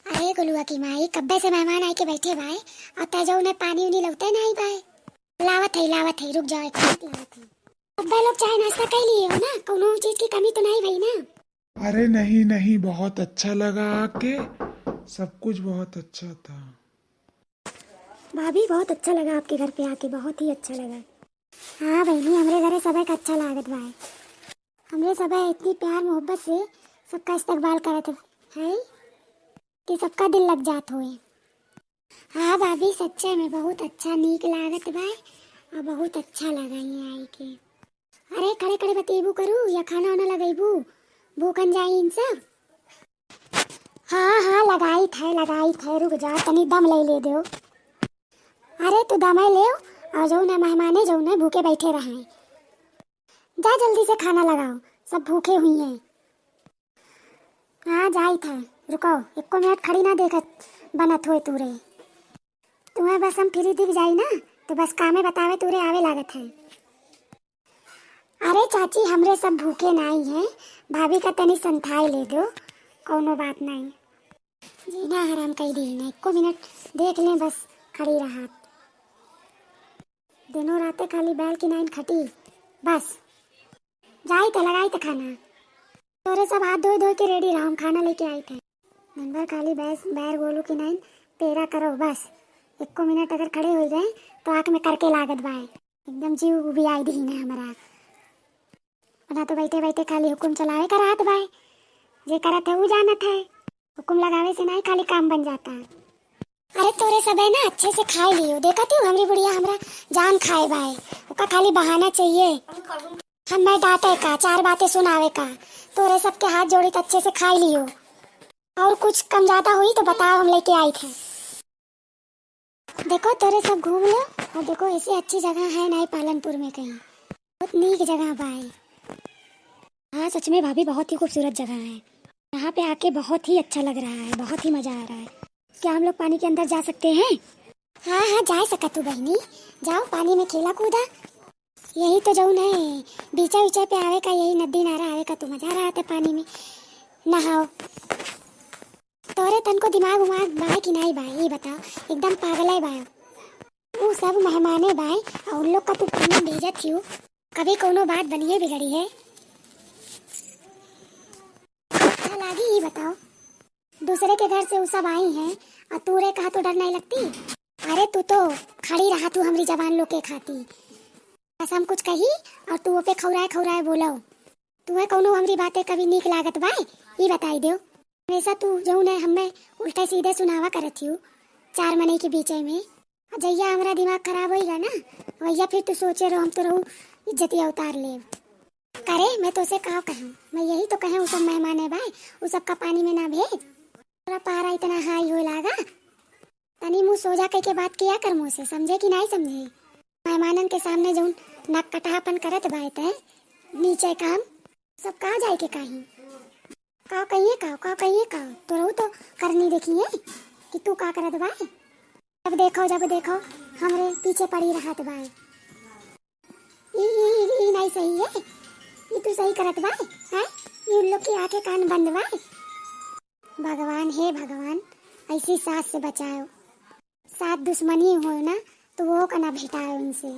अरे गुलुआ की माई कब्बे से मेहमान आए के बैठे भाई। और तेजो ने पानी उनी लगते नहीं भाई। लावत है रुक जाओ एक मिनट लावत है। कब्बे लोग चाय नाश्ता कर लिए हो ना, कोनो चीज की कमी तो नहीं भाई ना। अरे नहीं नहीं, बहुत अच्छा लगा आके, सब कुछ बहुत अच्छा था। भाभी बहुत अच्छा लगा आपके घर पे आके, बहुत ही अच्छा लगा। हाँ बहनी हमरे घरे सबे का अच्छा लागत भाई। हमरे सबे इतनी प्यार मोहब्बत से सबका इस्तकबाल करत है कि सबका दिल लग जात होए। हाँ भाभी सच्चे में बहुत अच्छा नीक लागत भाई। और बहुत अच्छा लगा ये आई के। अरे खड़े खड़े बतेबू करू या खाना वाना लगेबू, भूखन जाई इन सब। हाँ हाँ लगाई थे रुक जा तनी दम ले दो। अरे तू दम ले और जो ना मेहमाने जो ना भूखे बैठे रहे। जा जल्दी से खाना लगाओ, सब भूखे हुई हैं। हाँ जाई था, रुको एको मिनट खड़ी ना देखत बनत हुए तूरे। तुम्हें बस हम फ्री दिख जाई ना तो बस कामे बतावे तूरे आवे लागत है। अरे चाची हमरे सब भूखे नहीं हैं, भाभी का तनी संथाई ले दो, कोनो बात नहीं। जीना हराम कई दी ना, एको मिनट देख लें बस खड़ी रहा। दिनों रातें खाली बैल की नाइन खटी बस। जाई तो लगाई तो खाना, तोरे सब हाथ धो धो के रेडी रहो, हम खाना लेके आई थे। दिन भर खाली बैस बैर गोलू की नाइन पेरा करो बस। एको मिनट अगर खड़े हो गए तो आँख में करके लागत भाई, एकदम जीव भी आई दी ना हमारा। बना तो बैठे बैठे खाली हुक्म चलावे का रात भाई, जे करत है वो जानत है। हुक्म लगावे से नहीं खाली काम बन जाता है। अरे तोरे सब है ना अच्छे से खाए लियो, देखा तू हमरी बुढ़िया हमरा जान खाए भाई, उसका खाली बहाना चाहिए। हम मैं डांटे का चार बातें सुनावे का, तोरे सबके हाथ जोड़ी तो अच्छे से खाए लियो। और कुछ कम ज्यादा हुई तो बताओ, हम लेके आई थे। देखो तोरे सब घूम लो और देखो ऐसी अच्छी जगह है नहीं पालनपुर में कहीं, बहुत नीक जगह भाई। हाँ सच में भाभी बहुत ही खूबसूरत जगह है, यहाँ पे आके बहुत ही अच्छा लग रहा है, बहुत ही मजा आ रहा है। क्या हम लोग पानी के अंदर जा सकते हैं? हाँ हाँ जा सका तू बहनी, जाओ पानी में खेला कूदा। यही तो जौन है बीचा उचा पे आवे का, यही नदी नारा आवे का तो मजा रहा था पानी में नहाओ। तोरे तन को दिमाग उमाग बाय कि नहीं बाय ये बताओ, एकदम पागल है बाय। वो सब मेहमाने बाय और उन लोग का तू पानी में भेजा थी, कभी कोनो बात बनिए बिगड़ी है? अच्छा लागी ये बताओ, दूसरे के घर से वो सब आई हैं और तूरे कहा तो डर नहीं लगती? अरे तू तो खड़ी रहा तू हमारी जबान लोग के खाती, कसम कुछ कही और तू वो पे खौराए खौराए बोलो। तुम्हें कोनो हमारी बातें कभी नीक लागत बाय ये बताई दो। हमेशा तू जो है हमें उल्टे सीधे सुनावा करत हूँ चार महीने के बीच में। जैया हमारा दिमाग खराब होएगा ना भैया फिर तू सोचे रहो हम तो रहूँ इज्जती अवतार ले करे। मैं तो उसे कहा कहूँ, मैं यही तो कहूँ सब मेहमान है भाई वो सबका पानी में ना भेज। पूरा पारा इतना हाई हो लागा, तनी मुँह सोजा कह के बात किया कर मुँह से, समझे कि नहीं समझे? मेहमानन के सामने जो नक कटापन करत बात है नीचे काम सब कहा जाए के कहीं काव कहिए काव तो रहू तो करनी देखिए कि तू का करत भाई। जब देखो हमरे पीछे पड़ी रहत भाई, ई नहीं सही है, ये तू सही करत भाई हैं? ये उन लोग की आंखें कान बंद भाई। भगवान हे भगवान ऐसी सास से बचाओ, साथ दुश्मनी हो ना तो वो का ना भेटाओ इनसे।